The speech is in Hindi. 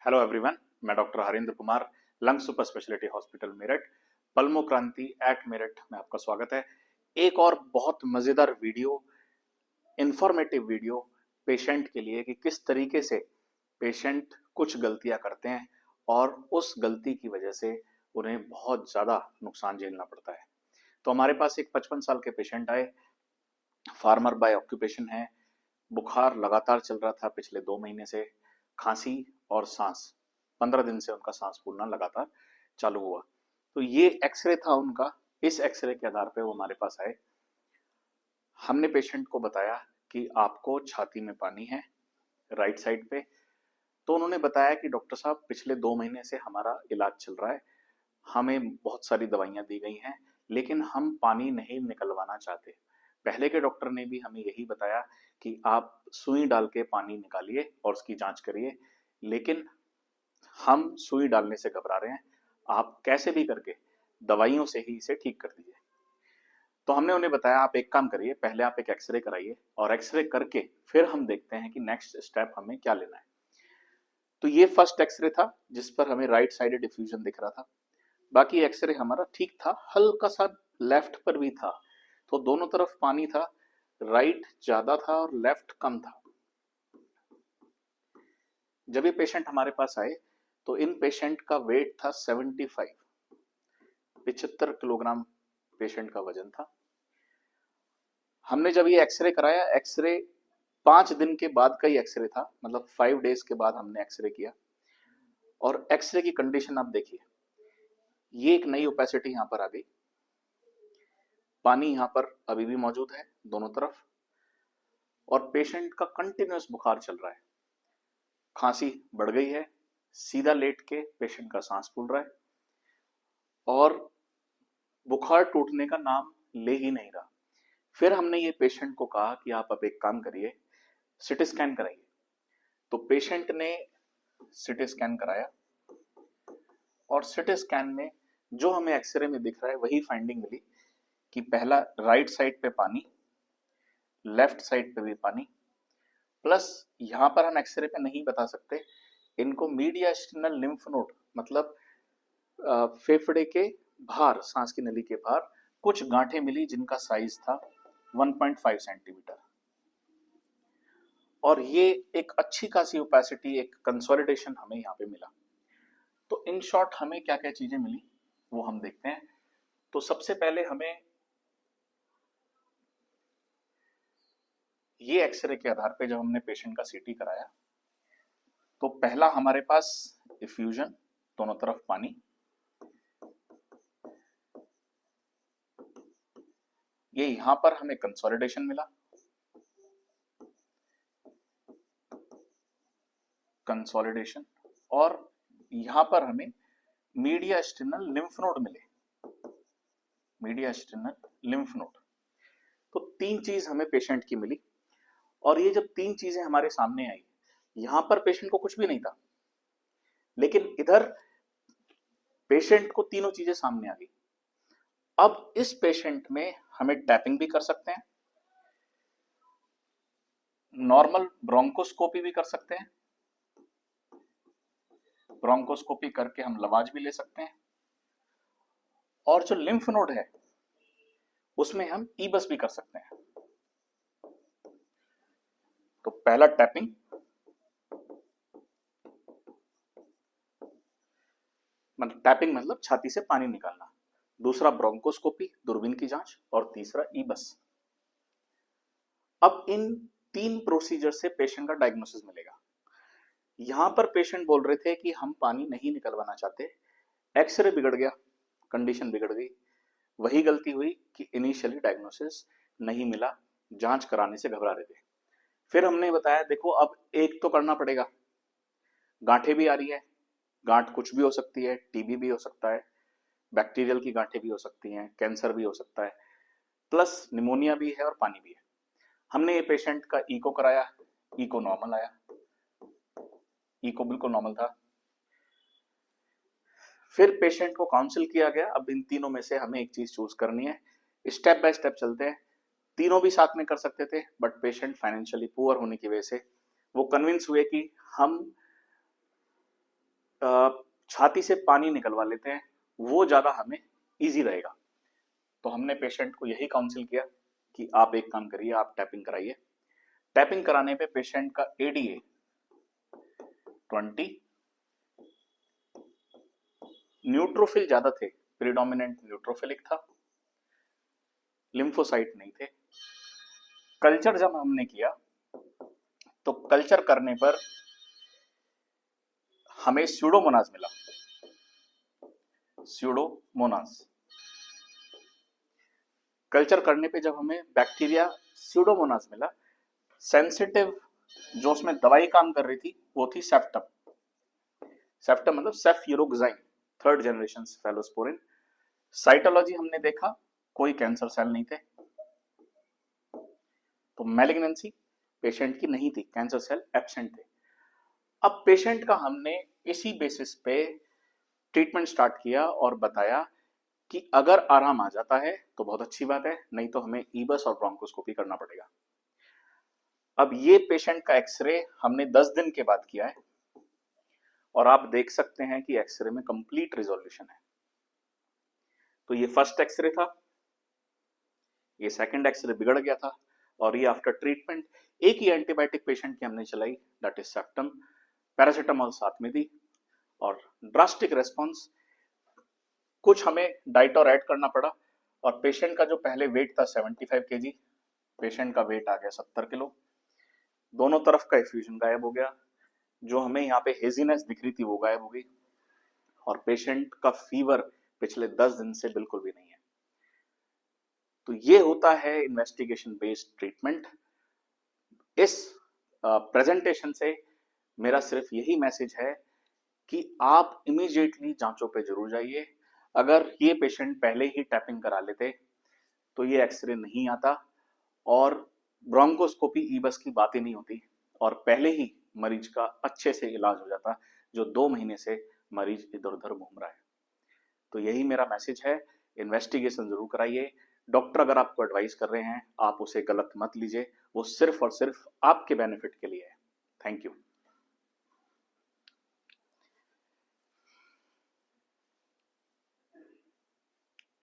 हेलो एवरीवन, मैं doctor Harendra Kumar, lung super speciality hospital Meerut, pulmo क्रांति एट मेरठ में आपका स्वागत है। एक और बहुत मजेदार वीडियो, इंफॉर्मेटिव वीडियो पेशेंट के लिए कि किस तरीके से पेशेंट कुछ गलतियां करते हैं और उस गलती की वजह से उन्हें बहुत ज्यादा नुकसान झेलना पड़ता है। तो हमारे पास एक 55 साल के पेशेंट आए, फार्मर बाय ऑक्यूपेशन है, बुखार लगातार चल रहा था पिछले 2 महीने से, खांसी और सांस 15 दिन से उनका सांस फूलना लगातार चालू हुआ। तो ये एक्सरे था उनका। इस एक्सरे के आधार पे वो हमारे पास आए। हमने पेशेंट को बताया कि आपको छाती में पानी है राइट साइड पे। तो उन्होंने बताया कि डॉक्टर साहब पिछले 2 महीने से हमारा इलाज चल रहा है, हमें बहुत सारी दवाइयां दी गई हैं, लेकिन हम पानी नहीं निकलवाना चाहते। पहले के डॉक्टर ने भी हमें यही बताया कि आप सुई डाल के पानी निकालिए और उसकी जांच करिए, लेकिन हम सुई डालने से घबरा रहे हैं, आप कैसे भी करके दवाइयों से ही इसे ठीक कर दीजिए। तो हमने उन्हें बताया आप एक काम करिए, पहले आप एक एक्सरे कराइए और एक्सरे करके फिर हम देखते हैं कि नेक्स्ट स्टेप हमें क्या लेना है। तो ये फर्स्ट एक्सरे था जिस पर हमें राइट साइडेड डिफ्यूजन दिख रहा था। बाकी एक्सरे हमारा ठीक था, हल्का सा लेफ्ट पर भी था। तो दोनों तरफ पानी था, राइट ज्यादा था और लेफ्ट कम था। जब ये पेशेंट हमारे पास आए तो इन पेशेंट का वेट था 75 किलोग्राम पेशेंट का वजन था। हमने जब ये एक्सरे कराया, एक्सरे 5 दिन के बाद का ही एक्सरे था, मतलब 5 डेज के बाद हमने एक्सरे किया। और एक्सरे की कंडीशन आप देखिए, ये एक नई ओपेसिटी यहां पर आ गई, पानी यहां पर अभी भी मौजूद है दोनों तरफ, और पेशेंट का कंटिन्यूअस बुखार चल रहा है, खांसी बढ़ गई है, सीधा लेट के पेशेंट का सांस फूल रहा है और बुखार टूटने का नाम ले ही नहीं रहा। फिर हमने ये पेशेंट को कहा कि आप अब एक काम करिए, सिटी स्कैन कराइए। तो पेशेंट ने सिटी स्कैन कराया और सिटी स्कैन में जो हमें एक्सरे में दिख रहा है वही फाइंडिंग मिली कि पहला राइट साइड पे पानी, लेफ्ट साइड पे भी पानी, प्लस यहां पर हम एक्सरे पे नहीं बता सकते, इनको मीडियास्टिनल लिम्फ नोड, मतलब फेफड़े के बाहर, सांस की नली के बाहर कुछ गांठें मिली जिनका साइज था 1.5 सेंटीमीटर। और ये एक अच्छी खासी ओपेसिटी, एक कंसोलिडेशन हमें यहाँ पे मिला। तो इन शॉर्ट हमें क्या क्या चीजें मिली वो हम देखते हैं। तो सबसे पहले हमें ये एक्सरे के आधार पे जब हमने पेशेंट का सीटी कराया तो पहला हमारे पास इफ्यूजन, दोनों तरफ पानी, ये यहां पर हमें कंसोलिडेशन मिला, कंसोलिडेशन, और यहां पर हमें मीडियास्टिनल लिम्फ नोड मिले, मीडियास्टिनल लिम्फ नोड। तो 3 चीज हमें पेशेंट की मिली। और ये जब 3 चीजें हमारे सामने आई, यहां पर पेशेंट को कुछ भी नहीं था, लेकिन इधर पेशेंट को तीनों चीजें सामने आ गई। अब इस पेशेंट में हमें टैपिंग भी कर सकते हैं, नॉर्मल ब्रोंकोस्कोपी भी कर सकते हैं, ब्रोंकोस्कोपी करके हम लवाज भी ले सकते हैं, और जो लिम्फ नोड है उसमें हम ईबस भी कर सकते हैं। तो पहला टैपिंग, मतलब टैपिंग मतलब छाती से पानी निकालना, दूसरा ब्रोंकोस्कोपी, दूरबीन की जांच, और तीसरा ईबस। अब इन 3 प्रोसीजर से पेशेंट का डायग्नोसिस मिलेगा। यहां पर पेशेंट बोल रहे थे कि हम पानी नहीं निकलवाना चाहते, एक्सरे बिगड़ गया, कंडीशन बिगड़ गई। वही गलती हुई कि इनिशियली डायग्नोसिस नहीं मिला, जांच कराने से घबरा रहे थे। फिर हमने बताया देखो अब एक तो करना पड़ेगा, गांठें भी आ रही है, गांठ कुछ भी हो सकती है, टीबी भी हो सकता है, बैक्टीरियल की गांठें भी हो सकती हैं, कैंसर भी हो सकता है, प्लस निमोनिया भी है और पानी भी है। हमने ये पेशेंट का इको कराया, इको नॉर्मल आया, इको बिल्कुल नॉर्मल था। फिर पेशेंट को काउंसिल किया गया। अब इन तीनों में से हमें एक चीज चूज करनी है, स्टेप बाय स्टेप चलते हैं। तीनों भी साथ में कर सकते थे, बट पेशेंट फाइनेंशियली पुअर होने की वजह से वो कन्विंस हुए कि हम छाती से पानी निकलवा लेते हैं, वो ज्यादा हमें इजी रहेगा। तो हमने पेशेंट को यही काउंसिल किया कि आप एक काम करिए, आप टैपिंग कराइए। टैपिंग कराने पे पेशेंट का एडीए 20, न्यूट्रोफिल ज्यादा थे, प्रीडोमिनेंट न्यूट्रोफिलिक था, लिम्फोसाइट नहीं थे। कल्चर जब हमने किया तो कल्चर करने पर हमें स्यूडोमोनास मिला, स्यूडोमोनास। कल्चर करने पे जब हमें बैक्टीरिया स्यूडोमोनास मिला, सेंसिटिव जो उसमें दवाई काम कर रही थी वो थी सेप्टम। सेप्टम मतलब सेफ्यूरोक्साइन, 3rd जनरेशन सेफेलोस्पोरिन। साइटोलॉजी हमने देखा, कोई कैंसर सेल नहीं थे, तो मैलिग्नेंसी पेशेंट की नहीं थी, कैंसर सेल एब्सेंट थे। अब पेशेंट का हमने इसी बेसिस पे ट्रीटमेंट स्टार्ट किया और बताया कि अगर आराम आ जाता है तो बहुत अच्छी बात है, नहीं तो हमें ईबस और ब्रोंकोस्कोपी करना पड़ेगा। अब ये पेशेंट का एक्सरे हमने 10 दिन के बाद किया है और आप देख सकते हैं कि एक्सरे में कंप्लीट रिजोल्यूशन है। तो ये फर्स्ट एक्सरे था, ये सेकंड एक्सरे बिगड़ गया था, और ये आफ्टर ट्रीटमेंट एक ही एंटीबायोटिक पेशेंट की हमने चलाई, दैट इज सेप्टम, पैरासिटामोल साथ में दी और ड्रास्टिक रेस्पॉन्स। कुछ हमें डाइट और ऐड करना पड़ा और पेशेंट का जो पहले वेट था 75 kg, पेशेंट का वेट आ गया 70 किलो। दोनों तरफ का एफ्यूजन गायब हो गया, जो हमें यहाँ पे हेजीनेस दिख रही थी वो गायब हो गई, और पेशेंट का फीवर पिछले 10 दिन से बिल्कुल भी नहीं है। तो ये होता है इन्वेस्टिगेशन बेस्ड ट्रीटमेंट। इस प्रेजेंटेशन से मेरा सिर्फ यही मैसेज है कि आप इमीडिएटली जांचों पे जरूर जाइए। अगर ये पेशेंट पहले ही टैपिंग करा लेते तो ये एक्सरे नहीं आता और ब्रोंकोस्कोपी ईबस की बात ही नहीं होती, और पहले ही मरीज का अच्छे से इलाज हो जाता, जो 2 महीने से मरीज इधर उधर घूम रहा है। तो यही मेरा मैसेज है, इन्वेस्टिगेशन जरूर कराइए। डॉक्टर अगर आपको एडवाइस कर रहे हैं, आप उसे गलत मत लीजिए, वो सिर्फ और सिर्फ आपके बेनिफिट के लिए है। Thank you.